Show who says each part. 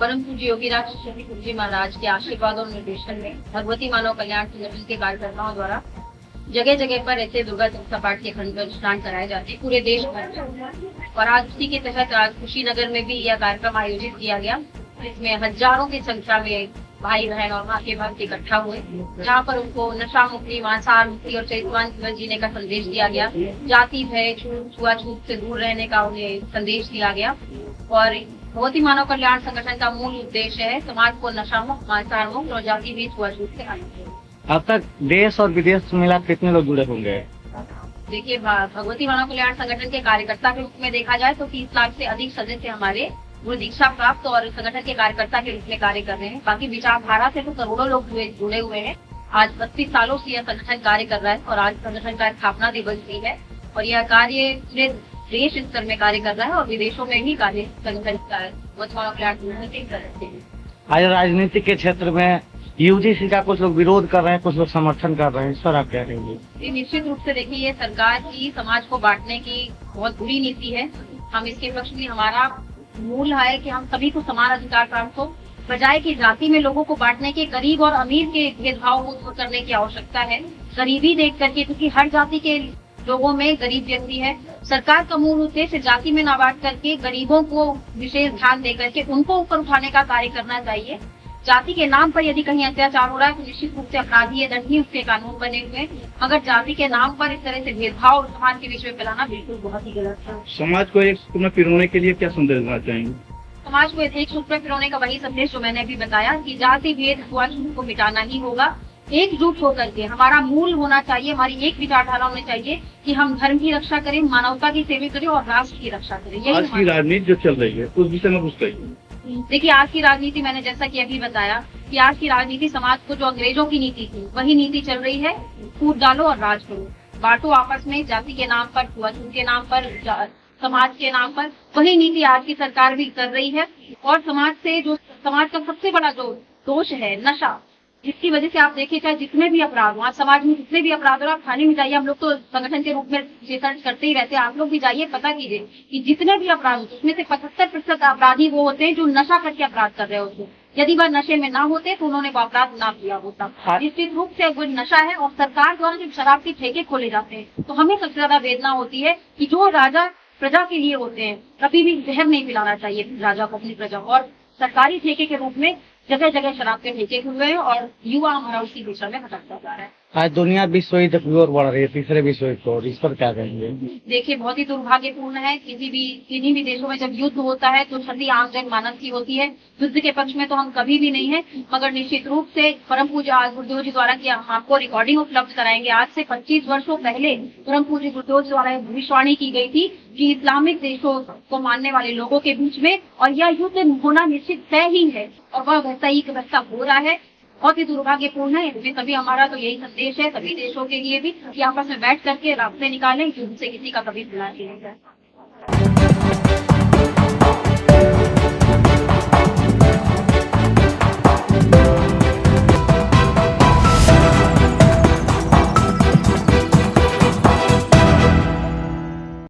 Speaker 1: परम पूज्य योगीराज जी महाराज के आशीर्वाद और निर्देशन में भगवती मानव कल्याण संगठन के कार्यकर्ताओं द्वारा जगह जगह पर ऐसे दुर्गा सपाट के खंड पर स्नान कराए जाते हैं पूरे देश भर में। और आज उसी के तहत आज कुशीनगर में भी यह कार्यक्रम आयोजित किया गया, इसमें हजारों की संख्या में भाई बहन और माँ के भक्त इकट्ठा हुए, जहाँ पर उनको नशा मुक्ति, मांसाहार मुक्ति और चरित्रवान जीवन जीने का संदेश दिया गया। जाति भय छुआछूत से दूर रहने का उन्हें संदेश दिया गया। और भगवती मानव कल्याण संगठन का मूल उद्देश्य है समाज को नशा मुक्त, मांसाहार मुक्त और जाति भी छुआछूत से हटाना।
Speaker 2: अब तक देश और विदेश मिला कितने लोग जुड़े होंगे?
Speaker 1: देखिए, भगवती मानव कल्याण संगठन के कार्यकर्ता के रूप में देखा जाए तो 30 लाख से अधिक सदस्य हमारे गुरु दीक्षा प्राप्त और संगठन के कार्यकर्ता के रूप में कार्य कर रहे हैं। बाकी विचारधारा से तो करोड़ों लोग जुड़े हुए हैं। आज 32 सालों से यह संगठन कार्य कर रहा है और आज संगठन का स्थापना दिवस भी है और यह कार्य पूरे देश स्तर में कार्य कर रहा है और विदेशों में भी कार्य संगठन भगवती मानव कल्याण संगठन कर रहे हैं।
Speaker 2: आज राजनीति के क्षेत्र में यूजीसी का कुछ लोग विरोध कर रहे हैं, कुछ लोग समर्थन कर रहे हैं, इस पर आप क्या कहेंगे?
Speaker 1: निश्चित रूप से देखिए, ये सरकार की समाज को बांटने की बहुत बुरी नीति है। हम इसके पक्ष में, हमारा मूल है कि हम सभी को समान अधिकार प्राप्त हो, बजाय कि जाति में लोगों को बांटने के गरीब और अमीर के भेदभाव को दूर करने की आवश्यकता है। गरीबी देख करके, क्योंकि हर जाति के लोगों में गरीब व्यक्ति है। सरकार का मूल उद्देश्य जाति में न बांट करके गरीबों को विशेष ध्यान दे करके उनको ऊपर उठाने का कार्य करना चाहिए। जाति के नाम पर यदि कहीं अत्याचार हो रहा है तो निश्चित रूप से अपराधी है, दंडनीय उसके कानून बने हुए हैं। मगर जाति के नाम पर इस तरह से भेदभाव और समाज के बीच में फैलाना बिल्कुल बहुत ही गलत है।
Speaker 3: समाज को एक सूत्र में पिरोने के लिए क्या संदेश देना चाहेंगे?
Speaker 1: समाज को एक सूत्र में पिरोने का वही संदेश जो मैंने अभी बताया कि जाति भेद छुआछूत को मिटाना ही होगा। एकजुट होकर के हमारा मूल होना चाहिए, हमारी एक विचारधारा होनी चाहिए कि हम धर्म की रक्षा करें, मानवता की सेवा करें और राष्ट्र की रक्षा करें।
Speaker 3: आज की राजनीति जो चल रही है उस विषय में कुछ कहिए।
Speaker 1: देखिए, आज की राजनीति, मैंने जैसा कि अभी बताया कि आज की राजनीति समाज को जो अंग्रेजों की नीति थी वही नीति चल रही है। कूट डालो और राज करो, बांटो आपस में, जाति के नाम पर, छुआछूत के नाम पर, समाज के नाम पर, वही नीति आज की सरकार भी कर रही है। और समाज का सबसे बड़ा जो दोष है नशा, जिसकी वजह से आप देखिए चाहे जितने भी अपराध हो, आज समाज में जितने भी अपराध हो, आप थाने में जाइए, हम लोग तो संगठन के रूप में रिसर्च करते ही रहते हैं, आप लोग भी जाइए, पता कीजिए कि जितने भी अपराध हो उसमें से 75% अपराधी वो होते हैं जो नशा करके अपराध कर रहे होते हैं। यदि वह नशे में ना होते तो उन्होंने वो अपराध ना किया होता। निश्चित रूप से वो नशा है। और सरकार द्वारा जब शराब के ठेके खोले जाते हैं तो हमें सबसे ज्यादा वेदना होती है कि जो राजा प्रजा के लिए होते हैं, कभी भी जहर नहीं पिलाना चाहिए राजा को अपनी प्रजा। और सरकारी ठेके के रूप में जगह जगह शराब के ठेके हुए हैं और युवा हमारा उसी दिशा में भटकता जा रहा है।
Speaker 2: आज दुनिया विश्व युद्ध की ओर बढ़ रही है, तीसरे विश्व युद्ध को, इस पर क्या कहेंगे?
Speaker 1: देखिए, बहुत ही दुर्भाग्यपूर्ण है। किन्हीं भी देशों में जब युद्ध होता है तो क्षति आम जन मानस की होती है। युद्ध के पक्ष में तो हम कभी भी नहीं है, मगर निश्चित रूप से परम पूज्य आज गुरुदेव जी द्वारा की हम आपको रिकॉर्डिंग उपलब्ध कराएंगे। आज से 25 वर्षों पहले परम पूज्य गुरुदेव जी द्वारा भविष्यवाणी की गई थी कि इस्लामिक देशों को मानने वाले लोगों के बीच में और यह युद्ध होना निश्चित तय ही है और वह वैसा हो रहा है। बहुत ही दुर्भाग्यपूर्ण है। इसमें सभी, हमारा तो यही संदेश है सभी देशों के लिए भी कि आपस में बैठ करके रास्ते निकालें, युद्ध से किसी का कभी भला नहीं है।